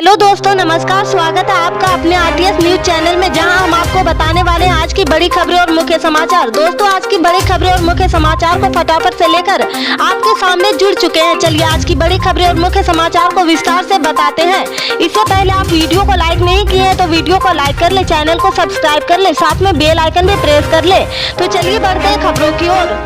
Hello दोस्तों, नमस्कार। स्वागत है आपका अपने आरटीएस न्यूज चैनल में, जहां हम आपको बताने वाले हैं आज की बड़ी खबरें और मुख्य समाचार। दोस्तों, आज की बड़ी खबरें और मुख्य समाचार को फटाफट से लेकर आपके सामने जुड़ चुके हैं। चलिए आज की बड़ी खबरें और मुख्य समाचार को विस्तार से बताते हैं। इससे पहले आप वीडियो को लाइक नहीं किए हैं तो वीडियो को लाइक कर ले, चैनल को सब्सक्राइब कर ले, साथ में बेल आइकन भी प्रेस कर ले। तो चलिए बढ़ते हैं खबरों की ओर।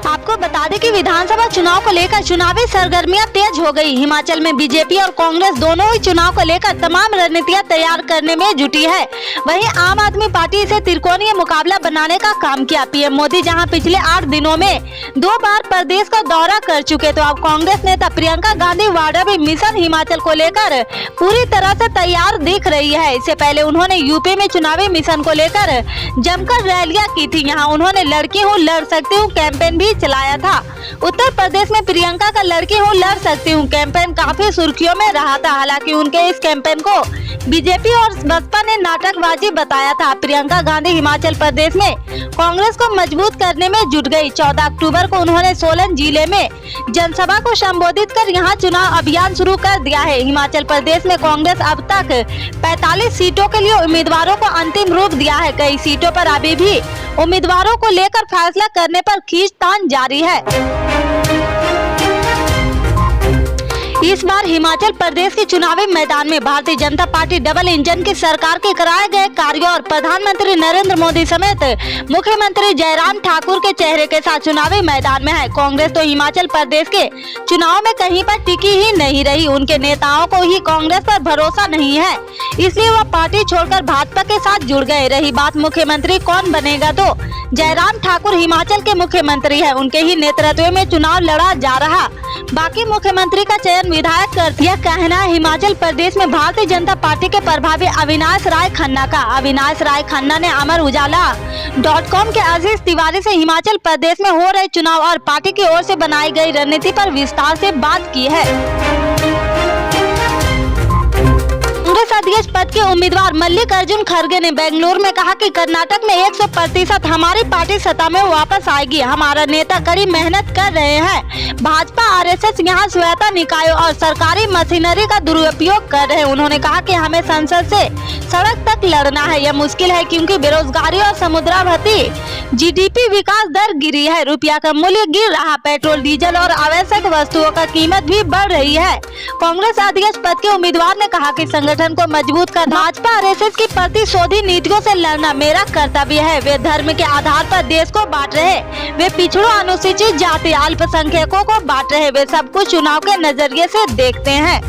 आपको बता दें कि विधानसभा चुनाव को लेकर चुनावी सरगर्मियां तेज हो गई। हिमाचल में बीजेपी और कांग्रेस दोनों ही चुनाव को लेकर तमाम रणनीतियां तैयार करने में जुटी है। वहीं आम आदमी पार्टी इसे त्रिकोणीय मुकाबला बनाने का काम किया। पीएम मोदी जहां पिछले 8 दिनों में 2 बार प्रदेश का दौरा कर चुके, तो अब कांग्रेस नेता प्रियंका गांधी वाड्रा भी मिशन हिमाचल को लेकर पूरी तरह से तैयार दिख रही है। इससे पहले उन्होंने यूपी में चुनावी मिशन को लेकर जमकर रैलियां की थी। यहाँ उन्होंने लड़की हूँ लड़ सकती हूँ कैंपेन भी चलाया था। उत्तर प्रदेश में प्रियंका का लड़की हूँ लड़ सकती हूँ कैंपेन काफी सुर्खियों में रहा था। हालांकि उनके इस कैंपेन को बीजेपी और बसपा ने नाटकबाजी बताया था। प्रियंका गांधी हिमाचल प्रदेश में कांग्रेस को मजबूत करने में जुट गई। 14 अक्टूबर को उन्होंने सोलन जिले में जनसभा को संबोधित कर यहां चुनाव अभियान शुरू कर दिया है। हिमाचल प्रदेश में कांग्रेस अब तक 45 सीटों के लिए उम्मीदवारों को अंतिम रूप दिया है। कई सीटों पर अभी भी उम्मीदवारों को लेकर फैसला करने पर खींचतान जारी है। इस बार हिमाचल प्रदेश के चुनावी मैदान में Bharatiya Janata party double engine की सरकार के कराए गए कार्यों और प्रधानमंत्री नरेंद्र मोदी समेत मुख्यमंत्री जयराम ठाकुर के चेहरे के साथ चुनावी मैदान में है। कांग्रेस तो हिमाचल प्रदेश के चुनाव में कहीं पर टिकी ही नहीं रही। उनके नेताओं को ही कांग्रेस पर भरोसा नहीं है, इसलिए वह पार्टी छोड़कर भाजपा के साथ जुड़ गए। रही बात मुख्यमंत्री कौन बनेगा, तो जयराम ठाकुर हिमाचल के मुख्यमंत्री है, उनके ही नेतृत्व में चुनाव लड़ा जा रहा। बाकी मुख्यमंत्री का चयन विधायक कर। यह कहना है हिमाचल प्रदेश में भारतीय जनता पार्टी के प्रभारी अविनाश राय खन्ना का। अविनाश राय खन्ना ने अमर उजाला.com के आशीष तिवारी से हिमाचल प्रदेश में हो रहे चुनाव और पार्टी की ओर से बनाई गई रणनीति पर विस्तार से बात की है। कांग्रेस अध्यक्ष पद के उम्मीदवार मल्लिकार्जुन खड़गे ने बेंगलुरु में कहा कि कर्नाटक में 100% हमारी पार्टी सत्ता में वापस आएगी। हमारा नेता कड़ी मेहनत कर रहे हैं। भाजपा आरएसएस यहाँ स्वायत्त निकायों और सरकारी मशीनरी का दुरुपयोग कर रहे हैं। उन्होंने कहा कि हमें संसद से सड़क तक लड़ना है। यह मुश्किल है क्योंकि बेरोजगारी और समुद्रावती जीडीपी विकास दर गिरी है, रुपया का मूल्य गिर रहा, पेट्रोल डीजल और आवश्यक वस्तुओं का कीमत भी बढ़ रही है। कांग्रेस अध्यक्ष पद के उम्मीदवार ने कहा कि संगठन को मजबूत कर भाजपा आरएसएस की प्रतिशोधी नीतियों से लड़ना मेरा कर्तव्य है। वे धर्म के आधार पर देश को बांट रहे, वे पिछड़ों, अनुसूचित जाति, अल्पसंख्यकों को बांट रहे, वे सब कुछ चुनाव के नजरिए से देखते हैं।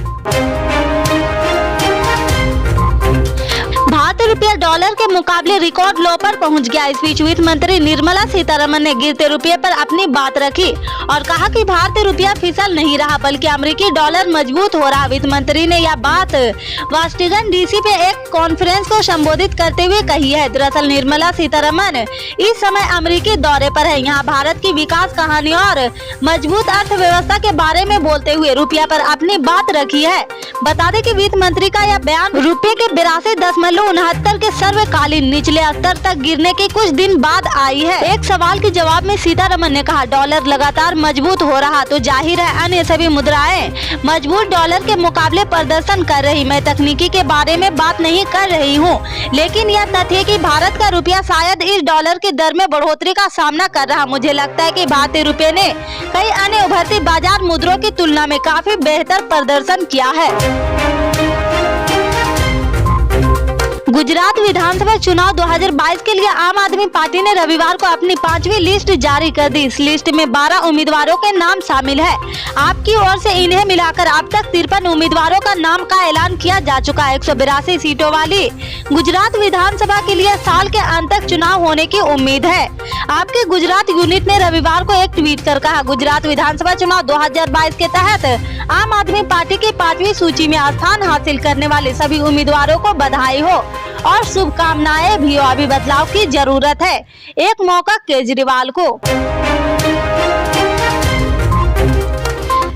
भारतीय रुपया डॉलर के मुकाबले रिकॉर्ड लो पर पहुंच गया। इस बीच वित्त मंत्री निर्मला सीतारमण ने गिरते रुपये पर अपनी बात रखी और कहा कि भारतीय रुपया फिसल नहीं रहा बल्कि अमेरिकी डॉलर मजबूत हो रहा। वित्त मंत्री ने यह बात वाशिंगटन डीसी पे एक कॉन्फ्रेंस को संबोधित करते हुए कही है। दरअसल निर्मला सीतारमण इस समय अमेरिकी दौरे पर है। यहाँ भारत की विकास कहानी और मजबूत अर्थव्यवस्था के बारे में बोलते हुए रुपया पर अपनी बात रखी है। बता दें कि वित्त मंत्री का यह बयान रुपये के 82.69 के सर्वकालीन निचले स्तर तक गिरने के कुछ दिन बाद आई है। एक सवाल के जवाब में सीतारमण ने कहा, डॉलर लगातार मजबूत हो रहा तो जाहिर है अन्य सभी मुद्राएं मजबूत डॉलर के मुकाबले प्रदर्शन कर रही। मैं तकनीकी के बारे में बात नहीं कर रही हूँ, लेकिन यह तथ्य है कि भारत का रुपया शायद इस डॉलर की दर में बढ़ोतरी का सामना कर रहा। मुझे लगता है कि भारतीय रुपये ने कई अन्य उभरती बाजार मुद्राओं की तुलना में काफी बेहतर प्रदर्शन किया है। गुजरात विधानसभा चुनाव 2022 के लिए आम आदमी पार्टी ने रविवार को अपनी 5वीं लिस्ट जारी कर दी। इस लिस्ट में 12 उम्मीदवारों के नाम शामिल है। आपकी ओर से इन्हें मिलाकर अब तक 53 उम्मीदवारों का नाम का ऐलान किया जा चुका है। 182 सीटों वाली गुजरात विधानसभा के लिए साल के अंत तक चुनाव होने की उम्मीद है। आपके गुजरात यूनिट ने रविवार को एक ट्वीट कर कहा, गुजरात विधानसभा चुनाव 2022 के तहत आम आदमी पार्टी की 5वीं सूची में स्थान हासिल करने वाले सभी उम्मीदवारों को बधाई हो और शुभकामनाएं भी हो। अभी बदलाव की जरूरत है, एक मौका केजरीवाल को।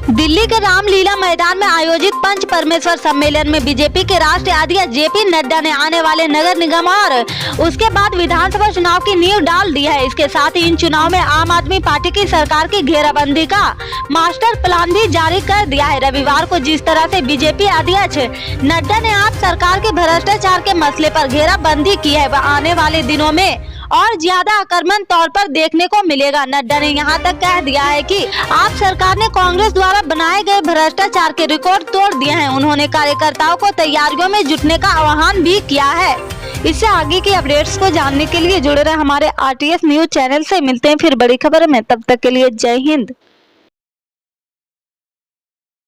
दिल्ली के रामलीला मैदान में आयोजित पंच परमेश्वर सम्मेलन में बीजेपी के राष्ट्रीय अध्यक्ष जेपी नड्डा ने आने वाले नगर निगम और उसके बाद विधानसभा चुनाव की नींव डाल दी है। इसके साथ ही इन चुनाव में आम आदमी पार्टी की सरकार की घेराबंदी का मास्टर प्लान भी जारी कर दिया है। रविवार को जिस तरह से बीजेपी अध्यक्ष नड्डा ने आप सरकार के भ्रष्टाचार के मसले पर घेराबंदी की है, वह आने वाले दिनों में और ज्यादा आक्रामक तौर पर देखने को मिलेगा। नड्डा ने यहां तक कह दिया है कि आप सरकार ने कांग्रेस द्वारा बनाए गए भ्रष्टाचार के रिकॉर्ड तोड़ दिए हैं। उन्होंने कार्यकर्ताओं को तैयारियों में जुटने का आह्वान भी किया है। इससे आगे की अपडेट्स को जानने के लिए जुड़े रहे हमारे आरटीएस न्यूज चैनल से। मिलते हैं फिर बड़ी खबर में, तब तक के लिए जय हिंद।